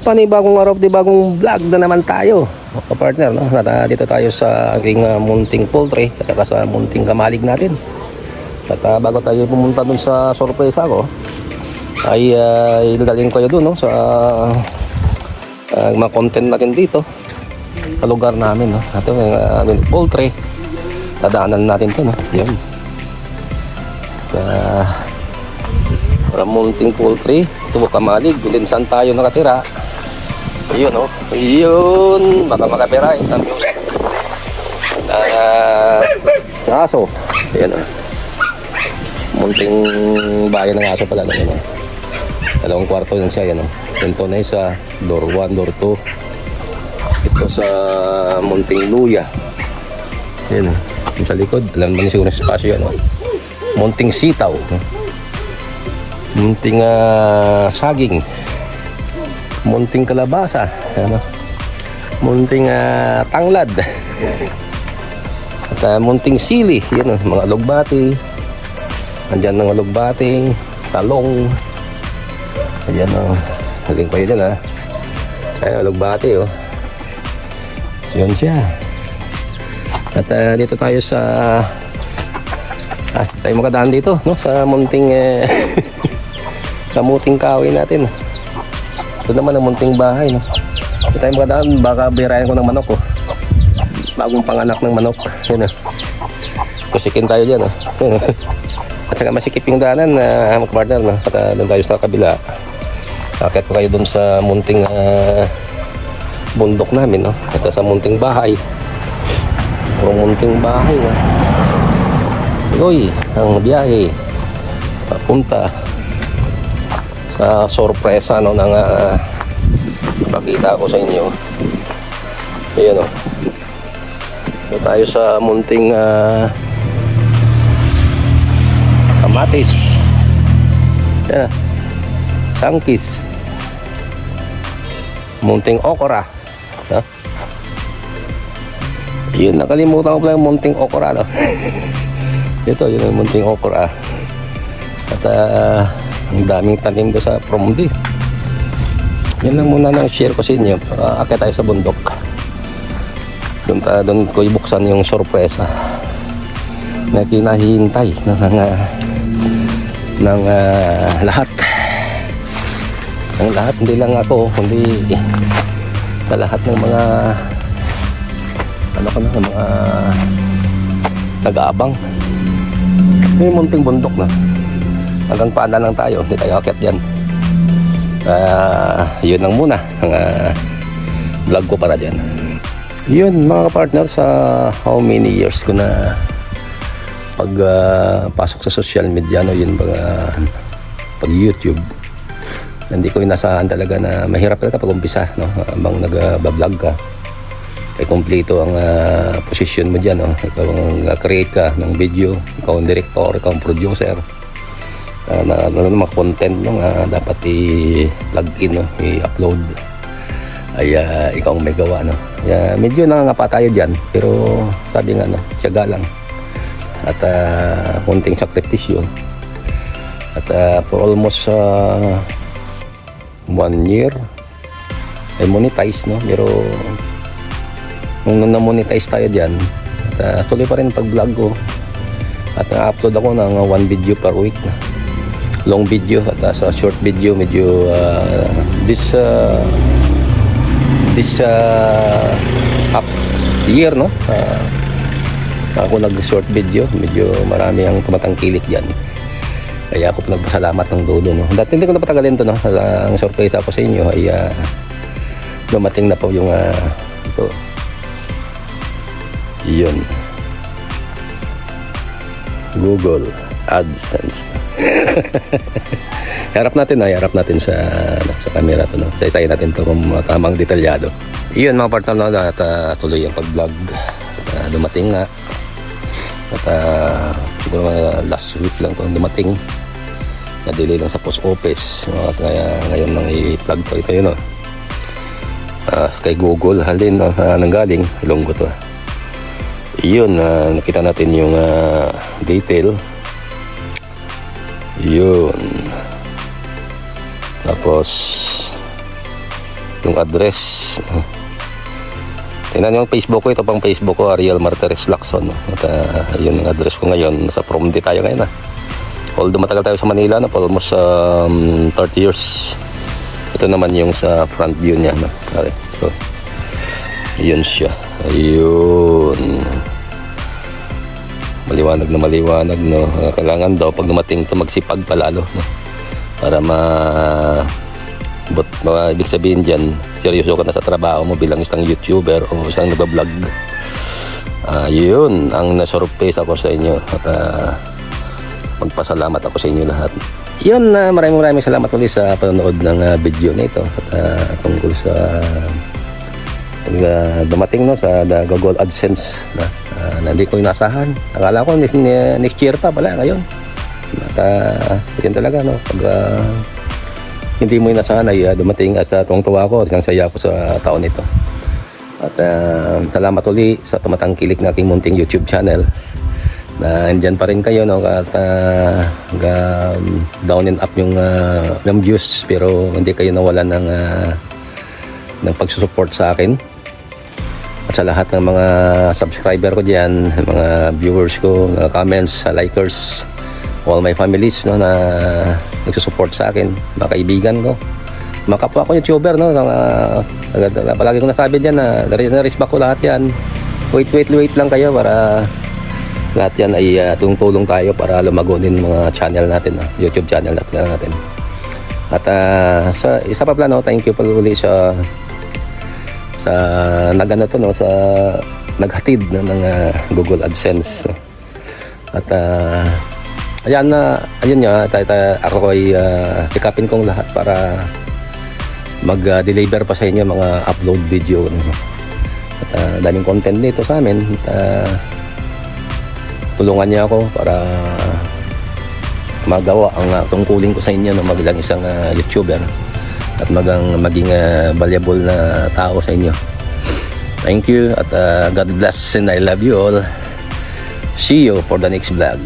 Panibagong araw, bagong vlog na naman tayo, mga partner, no? Dito tayo sa aking munting poultry at saka sa munting kamalig natin. At bago tayo pumunta dun sa sorpresa ko, ay idadaling ko kayo dun, no? Sa mga content natin dito sa lugar namin, no? Ito yung poultry, dadaanan natin to, no? Yan para munting poultry, ito kamalig, din saan tayo nakatira. Ayun, oh. Ayun. Baka makapira. Ang music. Aso. Ayan, oh. Munting bahay ng aso pala. Ano, dalawang kwarto yun siya. Ayan, oh. Ito na isa. Door 1, door 2. Ito sa munting luya. Ayan, oh. Yung sa likod. Alam naman siguro ng spasyo yan, oh. Munting sitaw. Munting saging. Munting kalabasa, ano? Munting tanglad, at munting sili, yan, mga alugbati, andyan ng alugbati, talong, ayan, naging pa yun, ay alugbati, yun siya. At dito tayo sa tayo makadaan dito, no? Sa munting sa munting kahoy natin. Ito naman ang munting bahay, no? Ito tayo makadaan, baka birayan ko ng manok, oh. Bagong panganak ng manok. Yan, kusikin tayo dyan, oh. At saka masikip yung daanan, mga partner, no? At doon tayo sa kabila. Akit ko kayo doon sa munting bundok namin, no? Ito sa munting bahay. Puro munting bahay, no? Tuloy ang biyahe papunta sa sorpresa, no, ng pakita ko sa inyo. Ayan, o. Ito tayo sa munting kamatis. Ayan, sangkis. Munting okra, no? Yun, nakalimutan ko pala yung munting okra, no? Ito, yun yung munting okra. At ang daming tanim doon sa Promdi. Yan lang muna nang share ko sa inyo. Akit tayo sa bundok. Doon ko ibuksan yung sorpresa na kinahihintay ng lahat. Ng lahat, hindi lang ako, kundi sa lahat ng mga mga nag-aabang. May munting bundok na. Hanggang paanan lang tayo, hindi tayo akit yan. Yun lang muna ang vlog ko para dyan. Yun, mga partner, sa how many years ko na pasok sa social media, no, yun pag YouTube, hindi ko inasahan talaga na mahirap talaga pag umpisa, no, habang nag-vlog ka ay kompleto ang position mo dyan, no? Ikaw ang create ka ng video, ikaw ang director, ikaw ang producer, mga content, no, dapat i-plug in, no? I-upload, ay ikaw ang may gawa, no? Medyo nangangapa tayo dyan, pero sabi nga, no, tiyaga lang at konting sakripisyo. At for almost 1 year ay monetize, no? Pero nung na-monetize tayo dyan, at tuloy pa rin pag-vlog ko at na-upload ako ng 1 video per week na long video at sa short video medyo this up year, no, ako nag-short video, medyo marami ang tumatangkilik dyan, kaya ako nagpasalamat ng dulo, no. Dati hindi ko napatagalin to, no. Ang surprise ako sa inyo ay dumating na po yung ito. Yun, Google AdSense. Harap natin sa camera to, no? Sa-isayin natin to kung tamang detalyado. Yun, mga partner, no, at tuloy ang pag-vlog. Dumating nga. At siguro last week lang to dumating. Na-delay lang sa post office, no? At ngayon nang i-plug to ito, yun, no? Kay Google halin, no? Nanggaling Ilonggo to. Yun, nakita natin yung detail. Yun. Tapos yung address. Tingnan yung Facebook ko, ito pang Facebook ko, Ariel Martires Lacson. At yun ang address ko ngayon. Nasa Promdi tayo ngayon. Although matagal tayo sa Manila, for almost 30 years. Ito naman yung sa front view niya. Okay. So, yun siya. Ayun. Maliwanag na maliwanag, no? Kailangan daw pag dumating ito magsipag palalo, no? Para ibig sabihin dyan, seryoso ka na sa trabaho mo bilang isang YouTuber o isang nagbablog. Yun ang nasurprise ako sa inyo. At magpasalamat ako sa inyo lahat. Yun, maraming salamat ulit sa panonood ng video na ito. At tungkol sa dumating, no, sa Google AdSense na hindi ko inasahan. Akala ko next year pa pala ngayon. At yun talaga, no, pag hindi mo inasahan ay dumating, at tuwang-tuwa ako, isang saya ako sa taon nito. At salamat ulit sa tumatangkilik na aking munting YouTube channel. Na andyan pa rin kayo, no, at down and up yung views, pero hindi kayo nawalan ng pagsusupport sa akin. At sa lahat ng mga subscriber ko dyan, mga viewers ko, mga comments, likers, all my families, no, na nagsusupport sa akin, mga kaibigan ko, mga kapwa ko YouTuber, no, palagi kong nasabi dyan na na-respect ko lahat yan. Wait lang kayo para lahat yan ay tulong tayo para lumago din mga channel natin, YouTube channel natin. At sa isa pa pala, no, thank you pag uli sa nagano to, no, sa naghatid, no, ng Google AdSense, no. At ayun nga, ako ay sikapin kong lahat para mag-deliver pa sa inyo mga upload video, no. At daming content dito sa amin. Tulungan niya ako para magawa ang tungkulin ko sa inyo, no, maging isang YouTuber at maging valuable na tao sa inyo. Thank you at God bless and I love you all. See you for the next vlog.